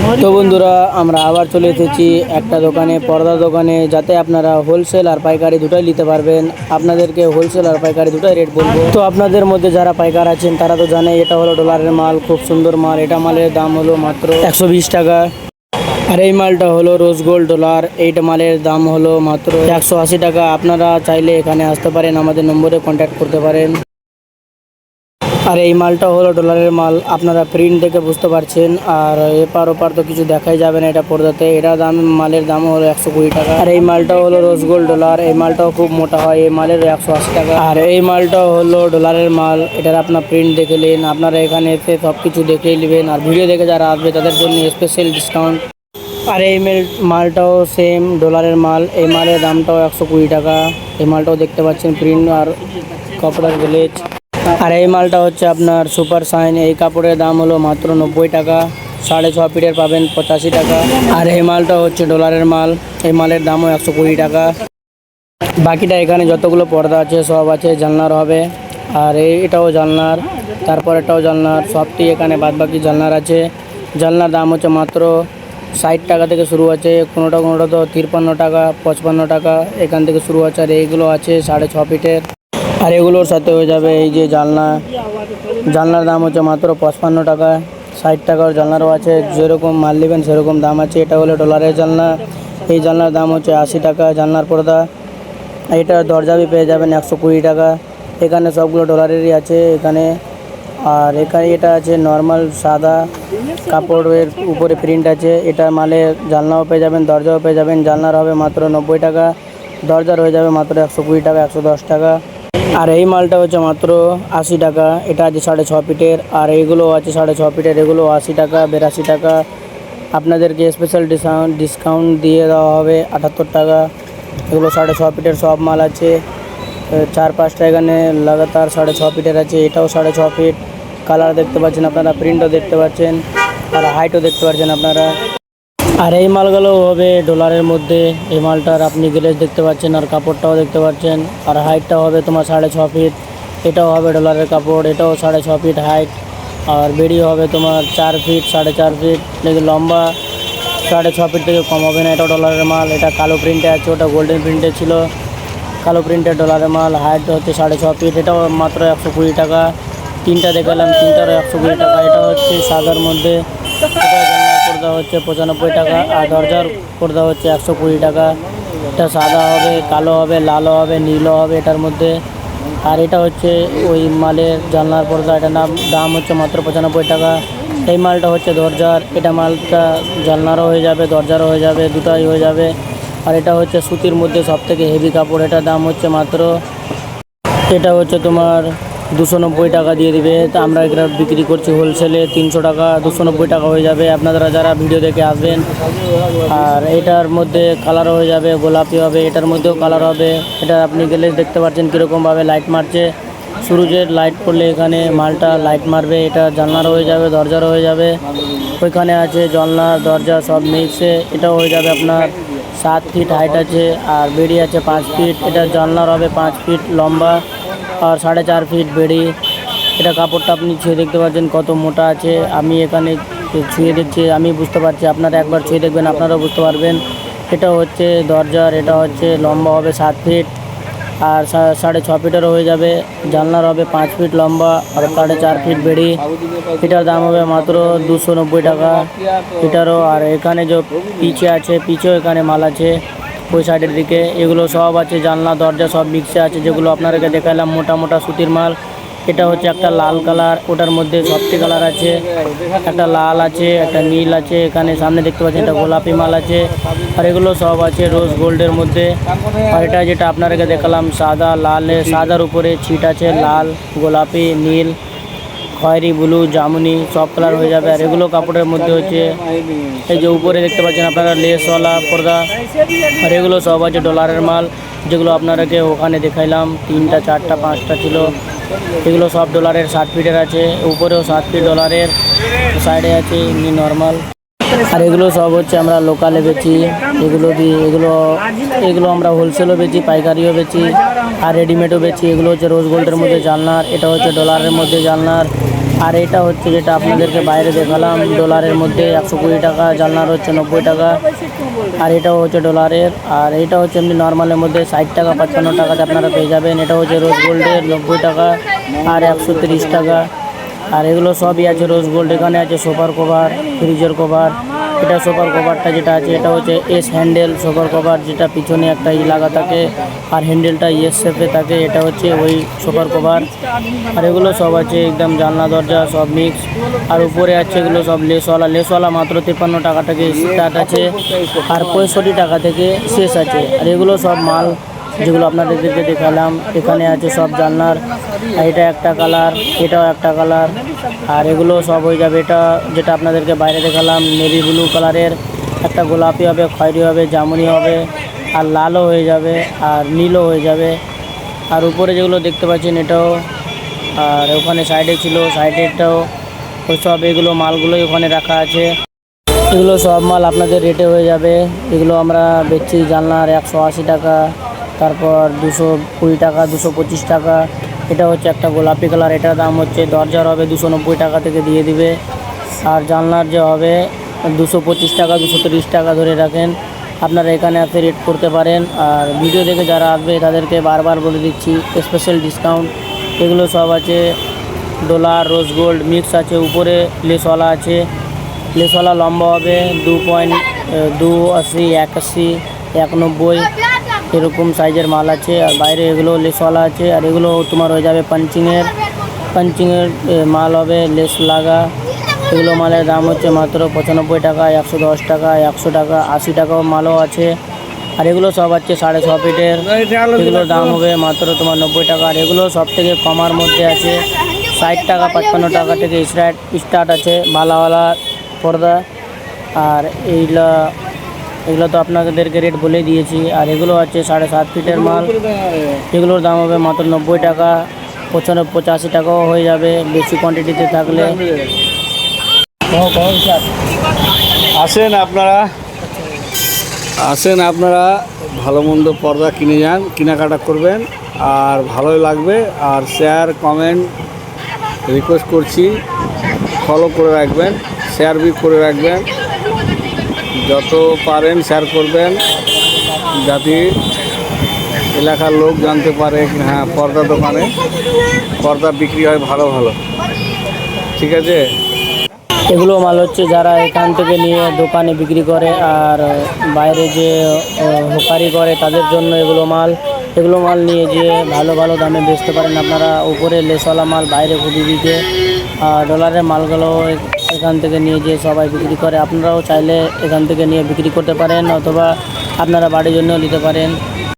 তো বন্ধুরা, আমরা আবার চলে এসেছি একটা দোকানে, পর্দার দোকানে, যাতে আপনারা হোলসেল আর পাইকারি দুটোই নিতে পারবেন। আপনাদেরকে হোলসেল আর পাইকারি দুটোই রেট বলবো। তো আপনাদের মধ্যে যারা পাইকার আছেন তারা তো জানে এটা হলো ডলারের মাল, খুব সুন্দর মাল। এটা মালের দাম হলো মাত্র 120 টাকা। আর এই মালটা হলো রোজ গোল্ড ডলার, এইটা মালের দাম হলো মাত্র 180 টাকা। আপনারা চাইলে এখানে আসতে পারেন, আমাদের নম্বরে কন্ট্যাক্ট করতে পারেন। আর এই মালটা হলো ডলারের মাল, আপনারা প্রিন্ট দেখে বুঝতে পারছেন। আর এপার ওপার তো কিছু দেখাই যাবে না এটা পর্দাতে। এটা দাম, মালের দাম হলো 120 টাকা। আর এই মালটা হলো রোজ গোল্ড ডলার, এই মালটাও খুব মোটা হয়, এই মালের 180 টাকা। আর এই মালটাও হলো ডলারের মাল, এটার আপনার প্রিন্ট দেখে নিন। আপনারা এখানে এসে সব কিছু দেখেই নেবেন। আর ভিডিও দেখে যারা আসবে তাদের জন্য স্পেশাল ডিসকাউন্ট। আর এই মালটাও সেম ডলারের মাল, এই মালের দামটাও 120 টাকা। এই মালটাও দেখতে পাচ্ছেন প্রিন্ট আর কাপড়ের গ্লেজ। আর এই মালটা হচ্ছে আপনার সুপার শাইন, এই কাপড়ের দাম হলো মাত্র 90 টাকা। 6.5 ফিটের পাবেন 85 টাকা। আর এই মালটা হচ্ছে ডলারের মাল, এই মালের দামও 120 টাকা। বাকিটা এখানে যতগুলো পর্দা আছে সব আছে জানলার হবে। আর এটাও জানলার, তারপর এটাও জানলার, সবটি এখানে বাদবাকি জানলার আছে। জানলার দাম হচ্ছে মাত্র 60 টাকা থেকে শুরু আছে, কোনোটা তো 53 টাকা, 55 টাকা এখান থেকে শুরু আছে। আর এইগুলো আছে 6.5 ফিটের। আর এগুলোর সাথে হয়ে যাবে এই যে জানলার দাম হচ্ছে মাত্র 55 টাকা। 60 টাকার জানলারও আছে, যেরকম মাল নেবেন সেরকম দাম আছে। এটা হলো ডলারের জানলা, এই জানলার দাম হচ্ছে 80 টাকা। জানলার পর্দা, এটা দরজাবি পেয়ে যাবেন 120 টাকা। এখানে সবগুলো ডলারেরই আছে এখানে। আর এখানে এটা আছে নর্মাল সাদা কাপড়ের উপরে প্রিন্ট আছে। এটা মালে জানলাও পেয়ে যাবেন, দরজাও পেয়ে যাবেন। জানলার হবে মাত্র 90 টাকা, দরজার হয়ে যাবে মাত্র 120 টাকা, 110 টাকা। আর এই মালটা হচ্ছে মাত্র 80 টাকা, এটা আছে 6.5 ফিটের। আর এইগুলো আছে 6.5 ফিটের, এগুলো 80 টাকা, 82 টাকা। আপনাদেরকে স্পেশাল ডিসকাউন্ট দিয়ে দেওয়া হবে 78 টাকা। এগুলো 6.5 ফিটের সব মাল আছে। 4-5টা এখানে লাগাতার 6.5 ফিটের আছে। এটাও 6.5 ফিট। কালার দেখতে পাচ্ছেন আপনারা, প্রিন্টও দেখতে পাচ্ছেন, আর হাইটও দেখতে পাচ্ছেন আপনারা। আর এই মালগুলো হবে ডলারের মধ্যে। এই মালটার আপনি গ্লেজ দেখতে পাচ্ছেন, আর কাপড়টাও দেখতে পাচ্ছেন। আর হাইটটা হবে তোমার 6.5 ফিট। এটাও হবে ডলারের কাপড়, এটাও 6.5 ফিট হাইট। আর বেড়ি হবে তোমার 4 ফিট, 4.5 ফিট। লেকিন লম্বা 6.5 ফিট থেকে কম হবে না। এটাও ডলারের মাল। এটা কালো প্রিন্টে আছে, ওটা গোল্ডেন প্রিন্টে ছিল। কালো প্রিন্টের ডলারের মাল, হাইট হচ্ছে 6.5 ফিট। এটাও মাত্র 120 টাকা। তিনটা দেখালাম, তিনটারও 120 টাকা। এটা হচ্ছে সাদার মধ্যে, জানলার পর্দা হচ্ছে 95 টাকা। আর দরজার পর্দা হচ্ছে 120 টাকা। এটা সাদা হবে, কালো হবে, লালও হবে, নীলও হবে এটার মধ্যে। আর এটা হচ্ছে ওই মালের জানলার পর্দা, এটার দাম হচ্ছে মাত্র 95 টাকা। এই মালটা হচ্ছে দরজার, এটা মালটা জানলারও হয়ে যাবে, দরজারও হয়ে যাবে, দুটাই হয়ে যাবে। আর এটা হচ্ছে সুতির মধ্যে সবথেকে হেভি কাপড়, এটার দাম হচ্ছে মাত্র, এটা হচ্ছে তোমার 290 টাকা দিয়ে দিবে। তা আমরা এটা বিক্রি করছি হোলসেলে 300 টাকা। 290 টাকা হয়ে যাবে আপনারা যারা ভিডিও দেখে আসবেন। আর এটার মধ্যে কালারও হয়ে যাবে, গোলাপি হবে, এটার মধ্যেও কালার হবে। এটা আপনি গেলে দেখতে পাচ্ছেন কীরকমভাবে লাইট মারছে। সূর্যের লাইট পড়লে এখানে মালটা লাইট মারবে। এটা জানলারও হয়ে যাবে, দরজারও হয়ে যাবে। ওইখানে আছে জানলা দরজা সব মিক্সে। এটাও হয়ে যাবে আপনার 7 ফিট হাইট আছে। আর বেড়ি আছে 5 ফিট। এটা জানলার হবে 5 ফিট লম্বা, আর 4.5 ফিট বেড়ি। এটা কাপড়টা আপনি ছুঁয়ে দেখতে পাচ্ছেন কত মোটা আছে। আমি এখানে ছুঁয়ে দেখছি, আমি বুঝতে পারছি, আপনারা একবার ছুঁয়ে দেখবেন আপনারাও বুঝতে পারবেন। এটা হচ্ছে দরজার, এটা হচ্ছে লম্বা হবে 7 ফিট, আর 6.5 ফিটেরও হয়ে যাবে। জানলার হবে 5 ফিট লম্বা, আর 4.5 ফিট বেড়ি। এটার দাম হবে মাত্র 290 টাকা এটারও। আর এখানে যে পিছে আছে, পিছেও এখানে মাল আছে ওই সাইডের দিকে। এগুলো সব আছে, জানলা দরজা সব মিক্সে আছে, যেগুলো আপনাদেরকে দেখালাম মোটা মোটা সুতির মাল। এটা হচ্ছে একটা লাল কালার, ওটার মধ্যে সবটি কালার আছে। একটা লাল আছে, একটা নীল আছে, এখানে সামনে দেখতে পাচ্ছেন একটা গোলাপি মাল আছে। আর এগুলো সব আছে রোজ গোল্ডের মধ্যে। আর এটা যেটা আপনাদেরকে দেখালাম সাদা, লালে সাদার উপরে ছিট আছে, লাল, গোলাপি, নীল, খয়েরি, ব্লু, জামুনি সব কালার হয়ে যাবে। আর এগুলো কাপড়ের মধ্যে হচ্ছে এই যে উপরে দেখতে পাচ্ছেন আপনারা লেসওয়ালা পর্দা। আর এগুলো সব আছে ডলারের মাল, যেগুলো আপনাদেরকে ওখানে দেখাইলাম 3টা 4টা 5টা ছিল। এগুলো সব ডলারের 60 ফিটের আছে, উপরেও 7 ফিট ডলারের, সাইডে আছে এমনি নর্মাল। আর এগুলো সব হচ্ছে আমরা লোকালে বেচি। এগুলো আমরা হোলসেলও বেচি, পাইকারিও বেচি, আর রেডিমেডও বেচি। এগুলো হচ্ছে রোজ গোল্ডের মধ্যে জানলার, এটা হচ্ছে ডলারের মধ্যে জানলার। আর এটা হচ্ছে যেটা আপনাদেরকে বাইরে দেখালাম ডলারের মধ্যে 120 টাকা, জানলার হচ্ছে 90 টাকা। আর এটাও হচ্ছে ডলারের। আর এটা হচ্ছে এমনি নর্মালের মধ্যে 60 টাকা 55 টাকাতে আপনারা পেয়ে যাবেন। এটা হচ্ছে রোজ গোল্ডের 90 টাকা আর 130 টাকা। আর এগুলো সবই আছে রোজ গোল্ড। এখানে আছে সোফার কভার, ফ্রিজের কভার। এটা সোফার কভারটা যেটা আছে এটা হচ্ছে এস হ্যান্ডেল সোফার কভার, যেটা পিছনে একটা লাগা থাকে আর হ্যান্ডেলটা এস শেপে থাকে, এটা হচ্ছে ওই সোফার কভার। আর এগুলো সব আছে একদম জানলা দরজা সব মিক্স। আর উপরে আছে এগুলো সব লেসওয়ালা মাত্র 53 টাকা থেকে স্টার্ট আছে আর 65 টাকা থেকে শেষ আছে। আর এগুলো সব মাল যেগুলো আপনাদেরকে দেখালাম। এখানে আছে সব জানলার। এটা একটা কালার, এটাও একটা কালার। আর এগুলো সব হয়ে যাবে, এটা যেটা আপনাদেরকে বাইরে দেখালাম নেভি ব্লু কালারের, একটা গোলাপি হবে, খয়েরি হবে, জামুনি হবে, আর লালও হয়ে যাবে, আর নীলও হয়ে যাবে। আর উপরে যেগুলো দেখতে পাচ্ছেন এটাও, আর ওখানে সাইডে ছিল সাইডেরটাও, ওই সব এগুলো মালগুলোই ওখানে রাখা আছে। এগুলো সব মাল আপনাদের রেটে হয়ে যাবে। এগুলো আমরা বেচছি জানলার 180 টাকা, তারপর 220 টাকা, 225 টাকা। এটা হচ্ছে একটা গোলাপি কালার, এটার দাম হচ্ছে, দরজার হবে 290 টাকা থেকে দিয়ে দিবে। আর জানলার যে হবে 225 টাকা, 230 টাকা ধরে রাখেন। আপনারা এখানে এসে রেট করতে পারেন। আর ভিডিও দেখে যারা আসবে তাদেরকে বারবার বলে দিচ্ছি স্পেশাল ডিসকাউন্ট। এগুলো সব আছে ডলার রোজ গোল্ড মিক্স আছে। উপরে লেসওয়ালা আছে, লেসওয়ালা লম্বা হবে 2.280, 81, 190 এরকম সাইজের মাল আছে। আর বাইরে এগুলো লেসওয়ালা আছে। আর এগুলো তোমার হয়ে যাবে পাঞ্চিংয়ের মাল হবে লেস লাগা। এগুলো মালের দাম হচ্ছে মাত্র 95 টাকা, 110 টাকা, 100 টাকা, 80 টাকাও মালও আছে। আর এগুলো সব আছে 6.5 ফিটের, এগুলোর দাম হবে মাত্র তোমার 90 টাকা। আর এগুলো সব থেকে কমার মধ্যে আছে 60 টাকা 55 টাকা থেকে স্টার্ট আছে ভালোওয়ালা পর্দা। আর এগুলো তো আপনাদেরকে রেট বলে দিয়েছি। আর এগুলো আছে 7.5 ফিটের মাল, এগুলোর দাম হবে মাত্র 90 টাকা, 85 টাকাও হয়ে যাবে বেশি কোয়ান্টিটিতে থাকলে। আসেন আপনারা ভালো মন্দ পর্দা কিনে যান, কেনাকাটা করবেন আর ভালোই লাগবে। আর শেয়ার কমেন্ট রিকোয়েস্ট করছি, ফলো করে রাখবেন, শেয়ার বি করে রাখবেন, যত পারেন শেয়ার করবেন, যাতে এলাকার লোক জানতে পারে হ্যাঁ পর্দা দোকানে পর্দা বিক্রি হয় ভালো ভালো। ঠিক আছে। এগুলো মাল হচ্ছে যারা এখান থেকে নিয়ে দোকানে বিক্রি করে আর বাইরে যে হোকারি করে তাদের জন্য এগুলো মাল নিয়ে যে ভালো ভালো দামে বেচতে পারেন আপনারা। উপরে লেসওয়ালা মাল বাইরে খুবই বিকে, আর ডলারের মালগুলো এখান থেকে নিয়ে যে সবাই বিক্রি করে। আপনারাও চাইলে এখান থেকে নিয়ে বিক্রি করতে পারেন, অথবা আপনারা বাড়ির জন্যও নিতে পারেন।